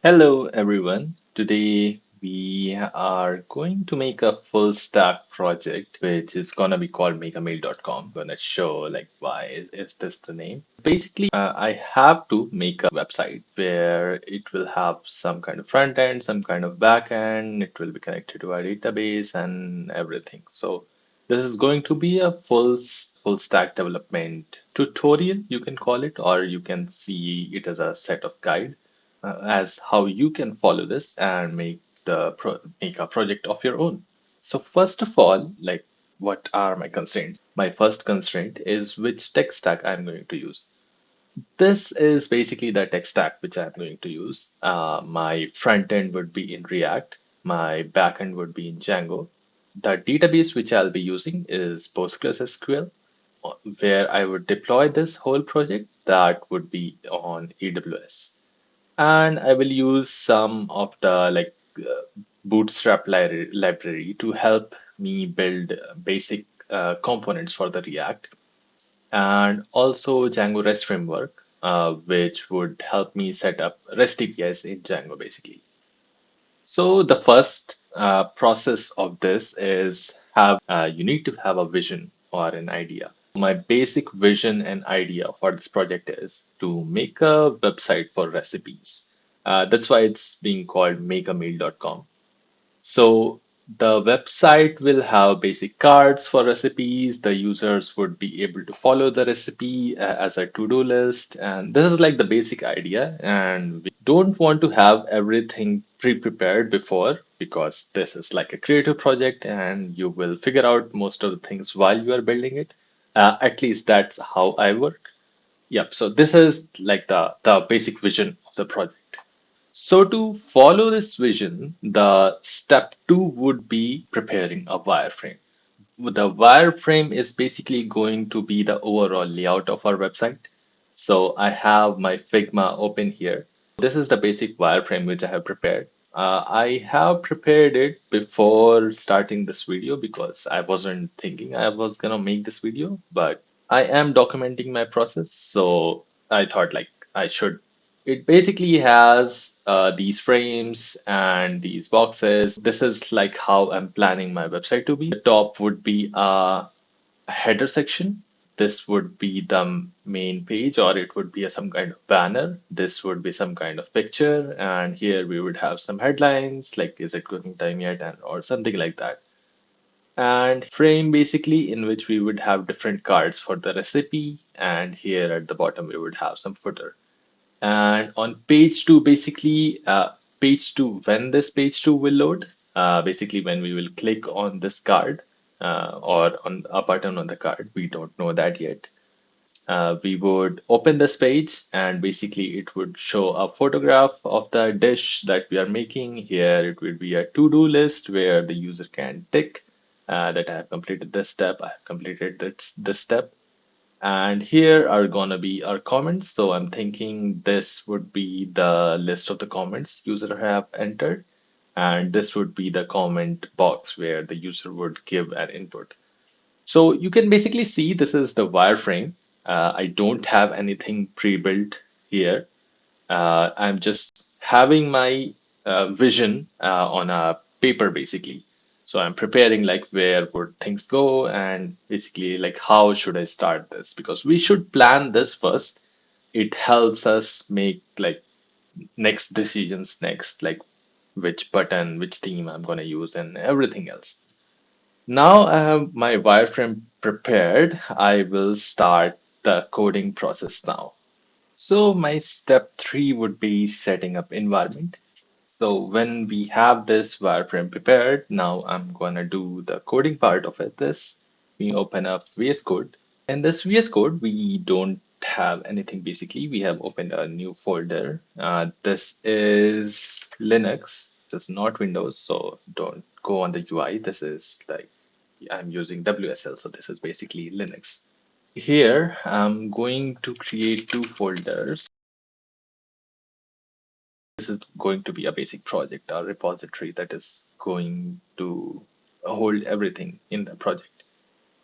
Hello everyone. Today we are going to make a full stack project which is gonna be called makemail.com. Gonna show like why is this the name. Basically, I have to make a website where it will have some kind of front end, some kind of back end, it will be connected to our database and everything. So this is going to be a full stack development tutorial, you can call it, or you can see it as a set of guide as how you can follow this and make a project of your own. So first of all, like what are my constraints? My first constraint is which tech stack I'm going to use. This is basically the tech stack which I'm going to use. My front end would be in React. My back end would be in Django. The database which I'll be using is PostgreSQL, where I would deploy this whole project. That would be on AWS, and I will use some of the Bootstrap library to help me build basic components for the React, and also Django REST framework, which would help me set up REST APIs in Django basically. So the first process of this is you need to have a vision or an idea. My basic vision and idea for this project is to make a website for recipes. That's why it's being called makeamail.com. So the website will have basic cards for recipes. The users would be able to follow the recipe as a to-do list. And this is like the basic idea. And we don't want to have everything pre-prepared before because this is like a creative project and you will figure out most of the things while you are building it. At least that's how I work. Yep. So this is like the basic vision of the project. So to follow this vision, the step two would be preparing a wireframe. The wireframe is basically going to be the overall layout of our website. So I have my Figma open here. This is the basic wireframe which I have prepared. I have prepared it before starting this video because I wasn't thinking I was gonna make this video, but I am documenting my process, so I thought like I should. It basically has these frames and these boxes. This is like how I'm planning my website to be. The top would be a header section. This would be the main page, or it would be some kind of banner. This would be some kind of picture, and here we would have some headlines like "Is it cooking time yet?" and or something like that. And frame basically in which we would have different cards for the recipe, and here at the bottom we would have some footer. And on page two, basically, page two, when this page two will load, basically when we will click on this card or on a button on the card, we don't know that yet. We would open this page and basically it would show a photograph of the dish that we are making. Here it will be a to-do list where the user can tick that I have completed this step, I have completed this step. And here are gonna be our comments. So I'm thinking this would be the list of the comments user have entered. And this would be the comment box where the user would give an input. So you can basically see this is the wireframe. I don't have anything pre-built here. I'm just having my vision on a paper basically. So I'm preparing like where would things go and basically like how should I start this? Because we should plan this first. It helps us make like next decisions next, like which button, which theme I'm gonna use and everything else. Now I have my wireframe prepared. I will start the coding process now. So my step three would be setting up environment. So when we have this wireframe prepared, now I'm gonna do the coding part of it. This we open up VS Code. In this VS Code, we don't have anything basically. We have opened a new folder. This is Linux. This is not Windows, so don't go on the UI. This is like I'm using WSL, so this is basically Linux. Here, I'm going to create two folders. This is going to be a basic project, a repository that is going to hold everything in the project.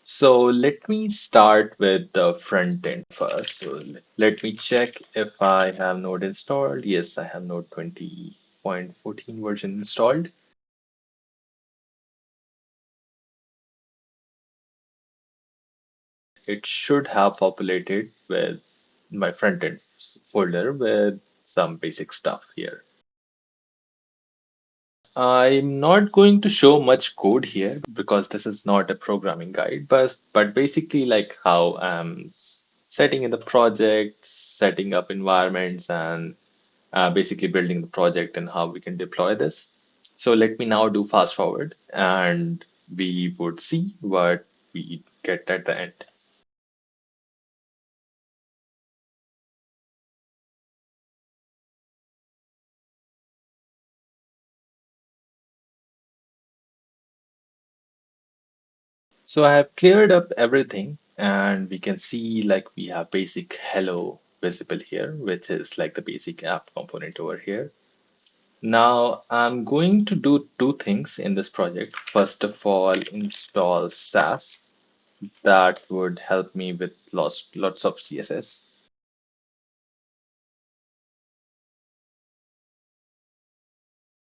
So let me start with the front end first. So let me check if I have Node installed. Yes, I have Node 20.14 version installed. It should have populated with my front end folder with some basic stuff here. I'm not going to show much code here because this is not a programming guide, but basically like how I'm setting in the project, setting up environments, and basically building the project and how we can deploy this. So let me now do fast forward and we would see what we get at the end. So I have cleared up everything and we can see like we have basic hello visible here, which is like the basic app component over here. Now I'm going to do two things in this project. First of all, install SAS. That would help me with lots of CSS.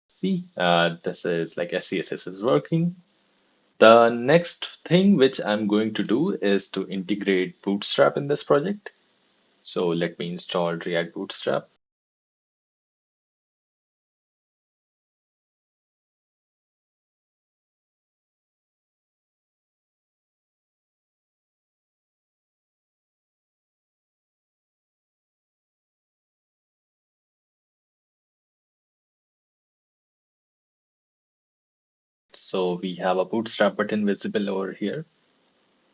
See, this is like SCSS is working. The next thing which I'm going to do is to integrate Bootstrap in this project. So let me install React Bootstrap. So we have a Bootstrap button visible over here.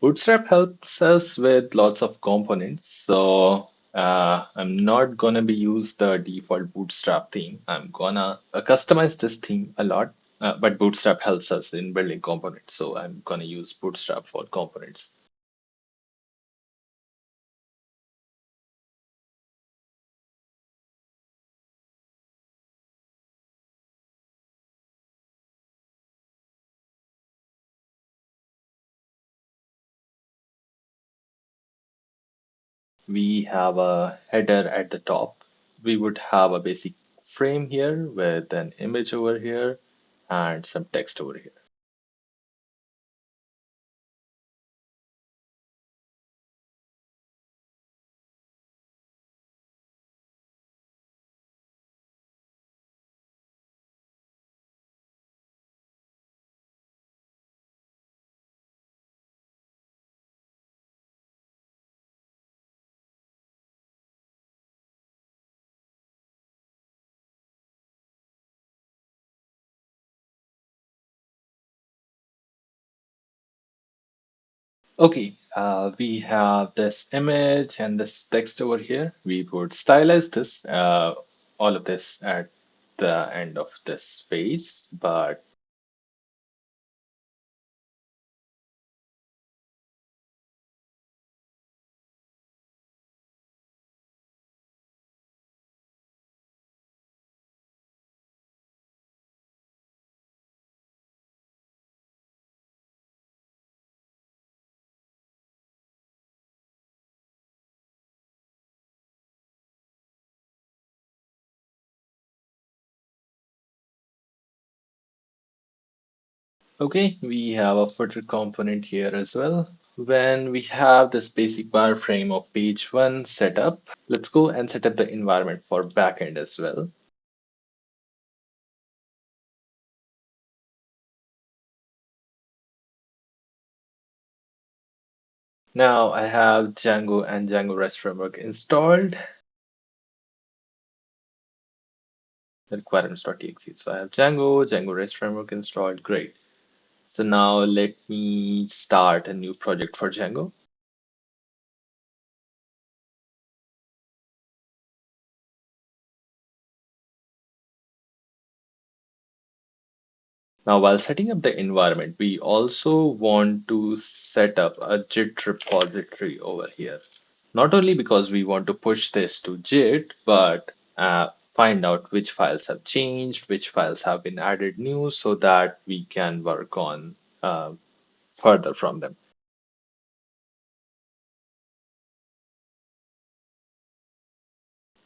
Bootstrap helps us with lots of components. So I'm not gonna be use the default Bootstrap theme. I'm gonna customize this theme a lot, but Bootstrap helps us in building components. So I'm gonna use Bootstrap for components. We have a header at the top. We would have a basic frame here with an image over here and some text over here. Okay, we have this image and this text over here. We would stylize this, all of this at the end of this phase, but okay, we have a footer component here as well. When we have this basic wireframe of page one set up, let's go and set up the environment for backend as well. Now I have Django and Django REST framework installed. The requirements.txt. So I have Django, Django REST framework installed. Great. So now let me start a new project for Django. Now, while setting up the environment, we also want to set up a Git repository over here. Not only because we want to push this to Git, but find out which files have changed, which files have been added new, so that we can work on further from them.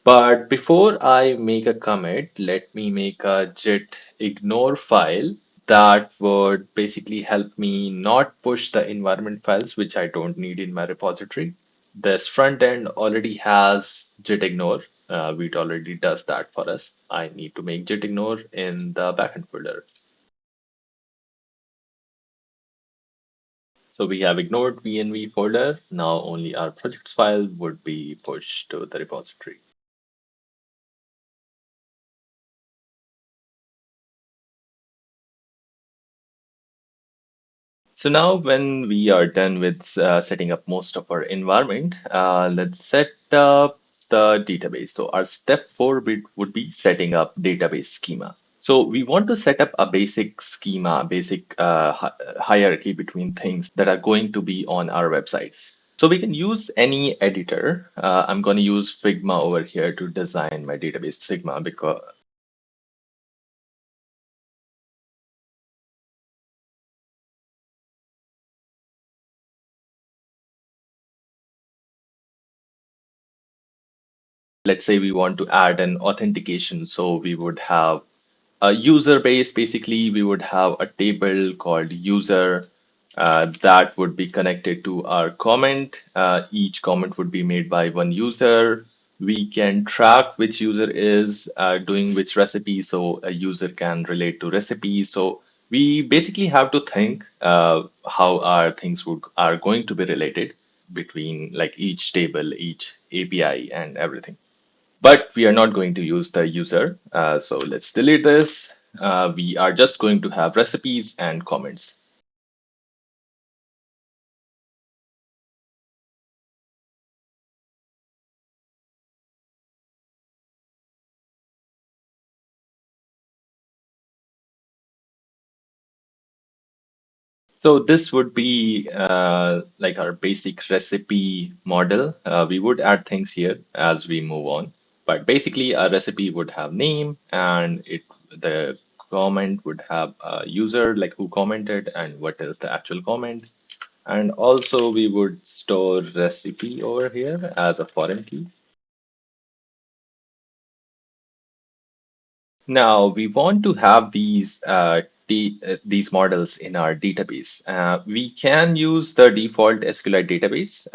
But before I make a commit, let me make a git ignore file that would basically help me not push the environment files, which I don't need in my repository. This front end already has git ignore. It already does that for us. I need to make git ignore in the backend folder. So we have ignored VNV folder. Now only our projects file would be pushed to the repository. So now when we are done with setting up most of our environment, let's set up the database. So our step four would be setting up database schema. So we want to set up a basic schema, basic hierarchy between things that are going to be on our website. So we can use any editor. I'm going to use Figma over here to design my database schema because let's say we want to add an authentication. So we would have a user base. Basically, we would have a table called user that would be connected to our comment. Each comment would be made by one user. We can track which user is doing which recipe, so a user can relate to recipes. So we basically have to think how our things are going to be related between like each table, each API, and everything. But we are not going to use the user. So let's delete this. We are just going to have recipes and comments. So this would be like our basic recipe model. We would add things here as we move on. But basically, a recipe would have name and the comment would have a user, like who commented and what is the actual comment. And also we would store recipe over here as a foreign key. Now we want to have these models in our database. We can use the default SQLite database,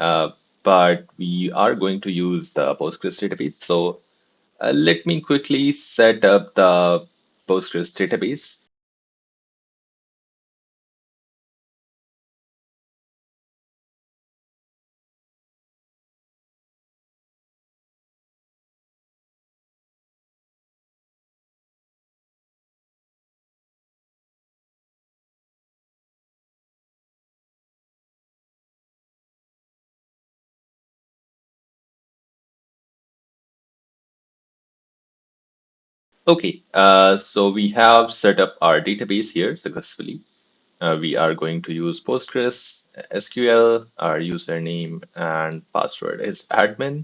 but we are going to use the Postgres database. So let me quickly set up the Postgres database. Okay, so we have set up our database here successfully. We are going to use Postgres SQL. Our username and password is admin.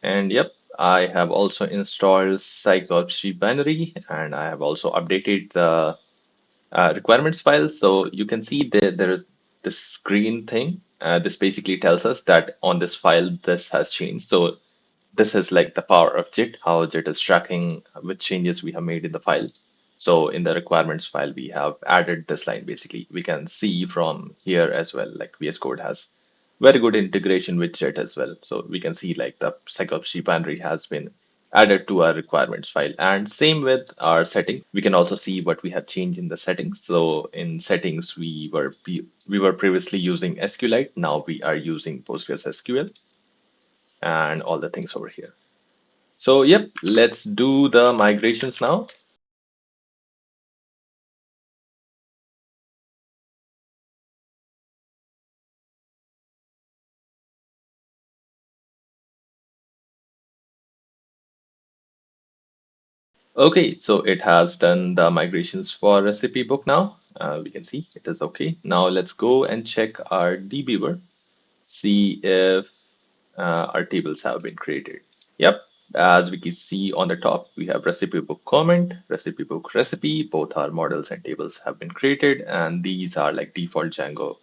And yep, I have also installed Psychopsy binary and I have also updated the requirements file. So you can see there is this green thing. This basically tells us that on this file, this has changed. So this is like the power of JIT, how JIT is tracking which changes we have made in the file. So in the requirements file, we have added this line basically. We can see from here as well, like VS Code has very good integration with JIT as well. So we can see like the psychopsy binary has been added to our requirements file. And same with our settings. We can also see what we have changed in the settings. So in settings, we were previously using SQLite. Now we are using Postgres SQL and all the things over here. So, yep, let's do the migrations now. Okay, so it has done the migrations for recipe book now. We can see it is okay. Now let's go and check our dbeaver, see if our tables have been created. Yep, as we can see on the top, we have recipe book comment, recipe book recipe. Both our models and tables have been created, and these are like default Django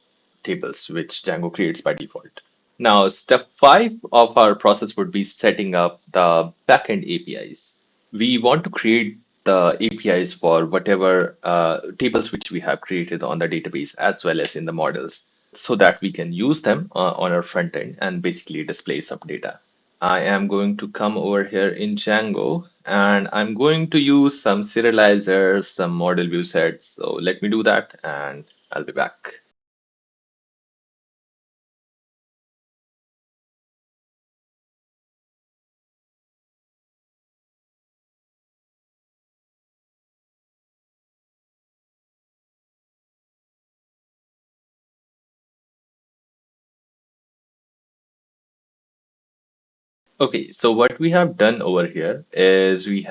tables, which Django creates by default. Now, step five of our process would be setting up the backend APIs. We want to create the APIs for whatever tables which we have created on the database as well as in the models so that we can use them on our front end and basically display some data. I am going to come over here in Django and I'm going to use some serializers, some model view sets. So let me do that and I'll be back. Okay, so what we have done over here is we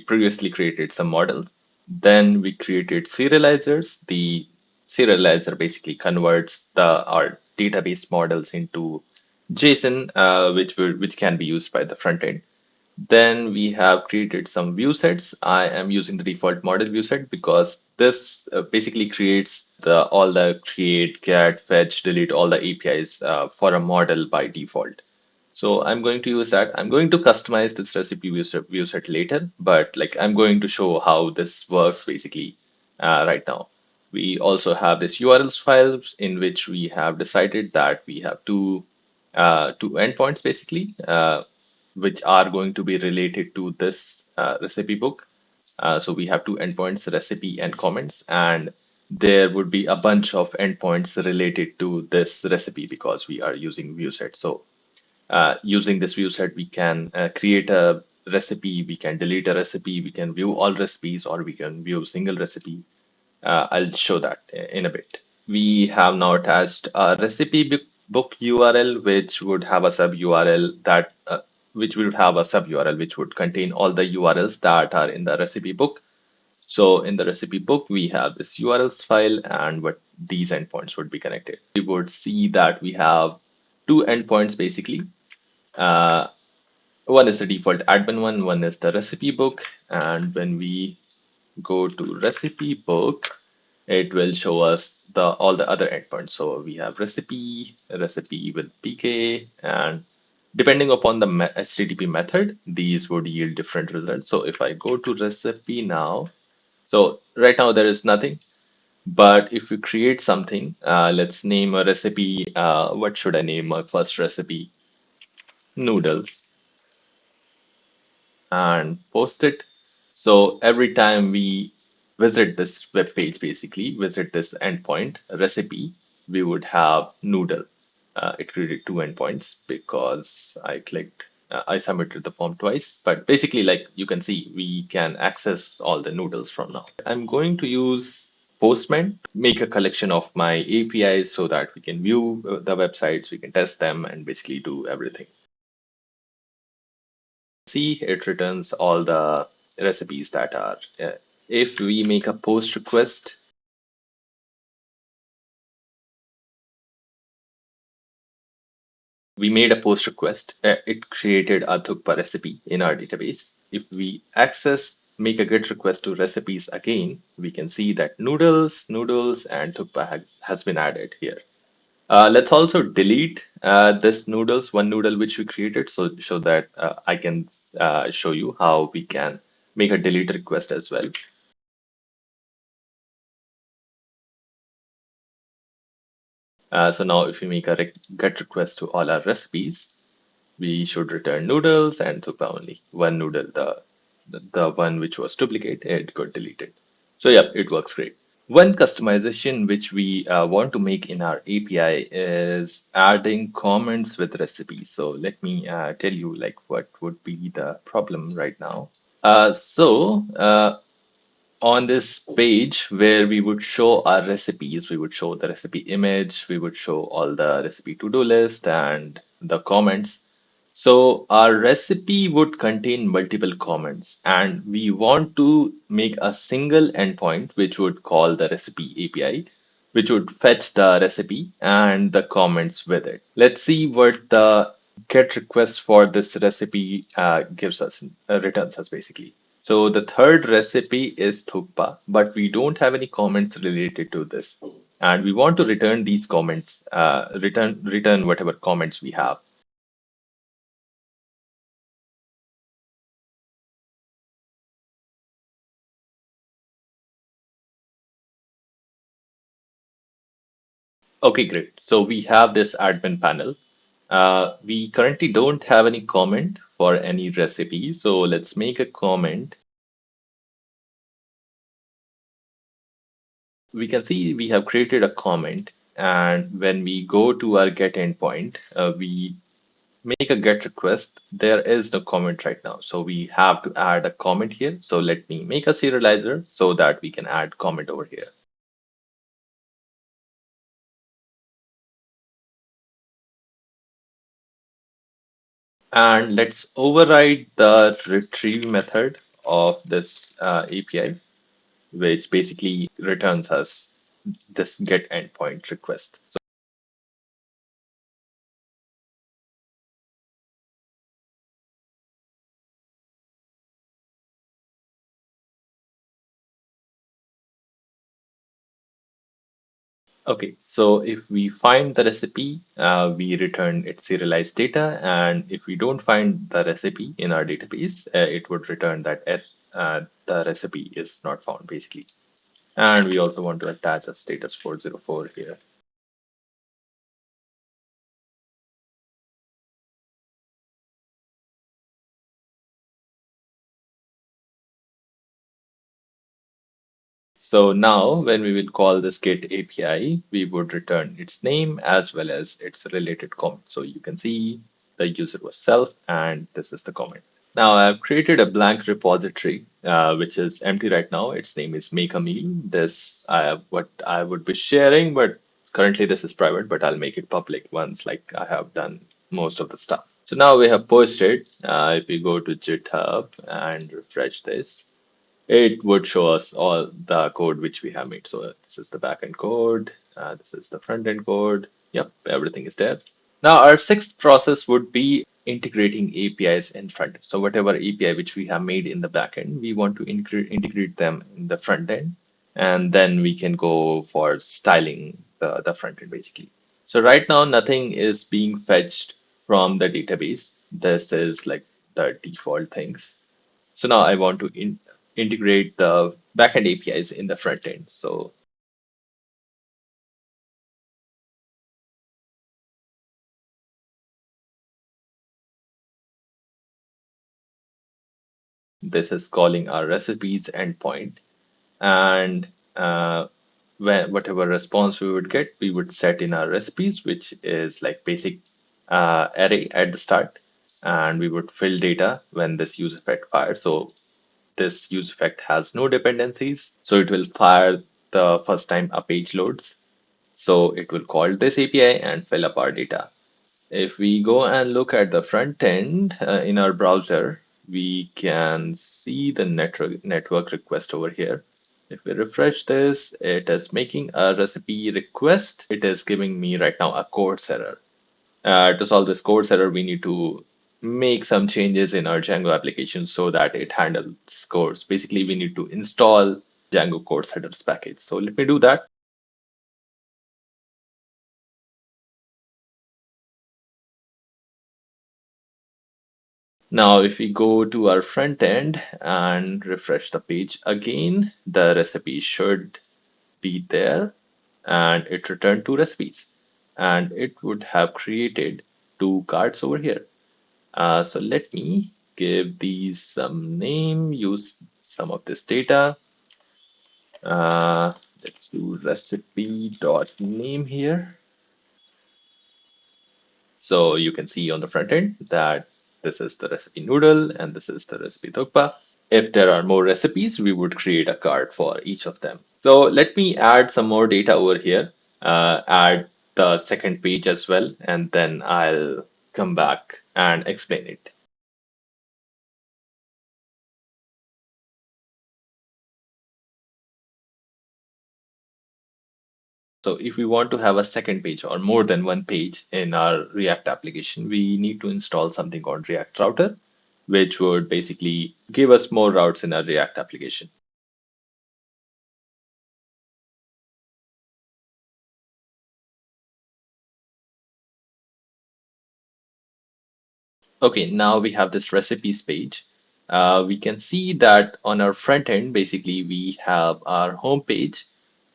previously created some models. Then we created serializers. The serializer basically converts the our database models into JSON, which can be used by the front end. Then we have created some view sets. I am using the default model view set because this basically creates the all the create, get, fetch, delete, all the APIs for a model by default. So I'm going to use that. I'm going to customize this recipe view set later, but like I'm going to show how this works basically right now. We also have this URLs files in which we have decided that we have two endpoints basically, which are going to be related to this recipe book. So we have two endpoints, recipe and comments, and there would be a bunch of endpoints related to this recipe because we are using view set. So using this view set, we can create a recipe, we can delete a recipe, we can view all recipes, or we can view a single recipe. I'll show that in a bit. We have now attached a book URL, which would have a sub URL which would have a sub URL, which would contain all the URLs that are in the recipe book. So in the recipe book, we have this URLs file and what these endpoints would be connected. We would see that we have two endpoints basically. Uh, One is the default admin one is the recipe book. And when we go to recipe book, it will show us the all the other endpoints. So we have recipe with PK, and depending upon the HTTP method, these would yield different results. So if I go to recipe now, so right now there is nothing. But if we create something, let's name a recipe. What should I name my first recipe? Noodles. And post it. So every time we visit this web page, basically visit this endpoint recipe, we would have noodle. It created two endpoints because I submitted the form twice. But basically, like you can see, we can access all the noodles from now. I'm going to use Postman, make a collection of my APIs so that we can view the websites, we can test them, and basically do everything. See, it returns all the recipes that are. If we make a post request, we made a post request, it created a Thukpa recipe in our database. If we make a GET request to recipes again, we can see that noodles, and Thukpa has been added here. Let's also delete this one noodle which we created, so that I can show you how we can make a delete request as well. So now if we make a GET request to all our recipes, we should return noodles and thukpa only. One noodle, the one which was duplicate, it got deleted. So yeah, it works great. One customization which we want to make in our API is adding comments with recipes. So let me tell you like what would be the problem right now. On this page where we would show our recipes, we would show the recipe image, we would show all the recipe to-do list and the comments. So our recipe would contain multiple comments, and we want to make a single endpoint which would call the recipe API, which would fetch the recipe and the comments with it. Let's see what the get request for this recipe gives us, returns us basically. So the third recipe is thukpa, but we don't have any comments related to this. and we want to return these comments, return whatever comments we have. Okay, great. So we have this admin panel. We currently don't have any comment for any recipe. So let's make a comment. We can see we have created a comment. And when we go to our get endpoint, we make a get request. There is no comment right now. So we have to add a comment here. So let me make a serializer so that we can add comment over here. And let's override the retrieve method of this API, which basically returns us this get endpoint request. So, okay, so if we find the recipe, we return its serialized data. And if we don't find the recipe in our database, it would return that the recipe is not found, basically. And we also want to attach a status 404 here. So now when we will call this get API, we would return its name as well as its related comment. So you can see the user was self and this is the comment. Now I've created a blank repository, which is empty right now. Its name is make a meal. This what I would be sharing, but currently this is private, but I'll make it public once like I have done most of the stuff. So now we have posted. If we go to GitHub and refresh this, it would show us all the code which we have made. So this is the backend code, this is the front end code. Yep, everything is there. Now our sixth process would be integrating APIs in front. So whatever API which we have made in the backend, we want to integrate them in the front end, and then we can go for styling the front end basically. So right now nothing is being fetched from the database. This is like the default things. So now I want to integrate the backend APIs in the front end. So this is calling our recipes endpoint. And whatever response we would get, we would set in our recipes, which is like basic array at the start. And we would fill data when this use effect fires. So this use effect has no dependencies. So it will fire the first time a page loads. So it will call this API and fill up our data. If we go and look at the front end in our browser, we can see the network request over here. If we refresh this, it is making a recipe request. It is giving me right now a course error. To solve this course error, we need to make some changes in our Django application so that it handles course. Basically, we need to install Django course headers package. So let me do that. Now, if we go to our front end and refresh the page again, the recipe should be there and it returned two recipes and it would have created two cards over here. So let me give these some name, use some of this data. Uh, let's do recipe.name here. So you can see on the front end that this is the recipe noodle and this is the recipe thukpa. If there are more recipes, we would create a card for each of them. So let me add some more data over here, add the second page as well, and then I'll come back and explain it. So if we want to have a second page or more than one page in our React application, we need to install something called React Router, which would basically give us more routes in our React application. Okay, now we have this recipes page. We can see that on our front end, basically, we have our home page.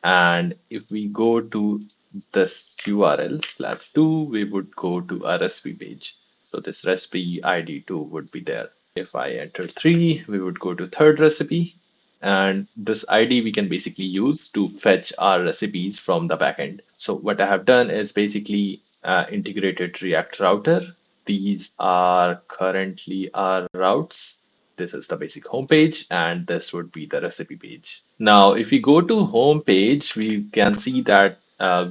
And if we go to this URL slash two, we would go to our recipe page. So this recipe ID 2 would be there. If I enter 3, we would go to third recipe. And this ID we can basically use to fetch our recipes from the backend. So what I have done is basically integrated React router. These are currently our routes. This is the basic homepage, and this would be the recipe page. Now, if we go to home page, we can see that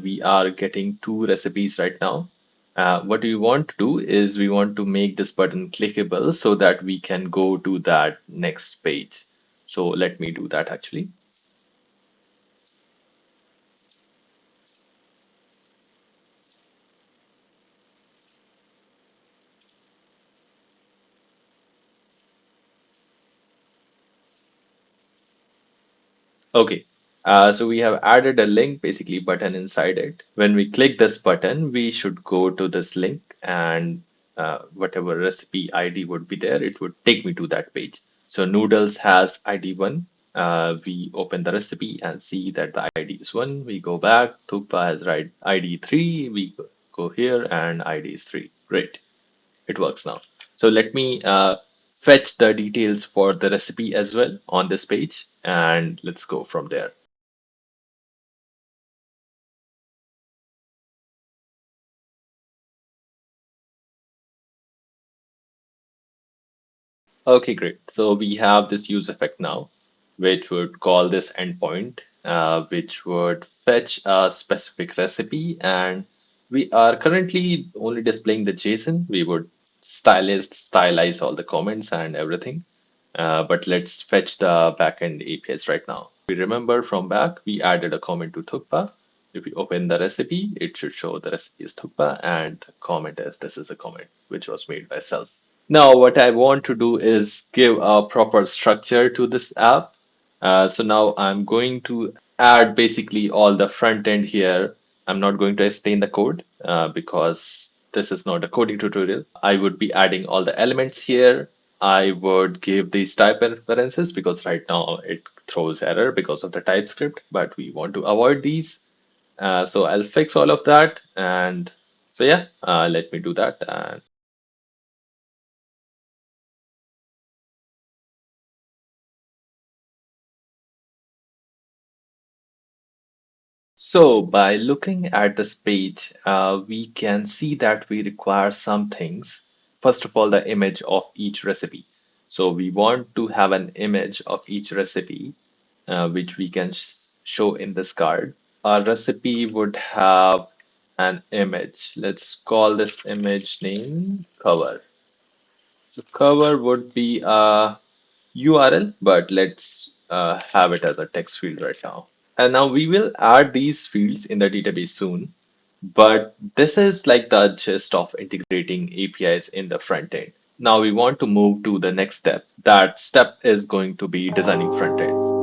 we are getting two recipes right now. What we want to do is we want to make this button clickable so that we can go to that next page. So let me do that actually. Okay, so we have added a link, basically button inside it. When we click this button, we should go to this link and whatever recipe ID would be there, it would take me to that page. So noodles has ID 1. We open the recipe and see that the ID is 1. We go back. Thukpa has right ID 3. We go here and ID is 3. Great. It works now. So let me fetch the details for the recipe as well on this page, and let's go from there. Okay, great. So we have this use effect now, which would call this endpoint, which would fetch a specific recipe. And we are currently only displaying the JSON. We would stylize all the comments and everything. But let's fetch the backend APIs right now. We remember from back, we added a comment to Thukpa. If we open the recipe, it should show the recipe is Thukpa and the comment is this is a comment which was made by self. Now, what I want to do is give a proper structure to this app. So now I'm going to add basically all the front end here. I'm not going to explain the code because this is not a coding tutorial. I would be adding all the elements here. I would give these type references because right now it throws error because of the TypeScript, but we want to avoid these. So I'll fix all of that. And so yeah, let me do that. And so by looking at this page, we can see that we require some things. First of all, the image of each recipe. So we want to have an image of each recipe, which we can show in this card. Our recipe would have an image. Let's call this image name cover. So cover would be a URL, but let's have it as a text field right now. And now we will add these fields in the database soon, but this is like the gist of integrating APIs in the front end. Now we want to move to the next step. That step is going to be designing front end.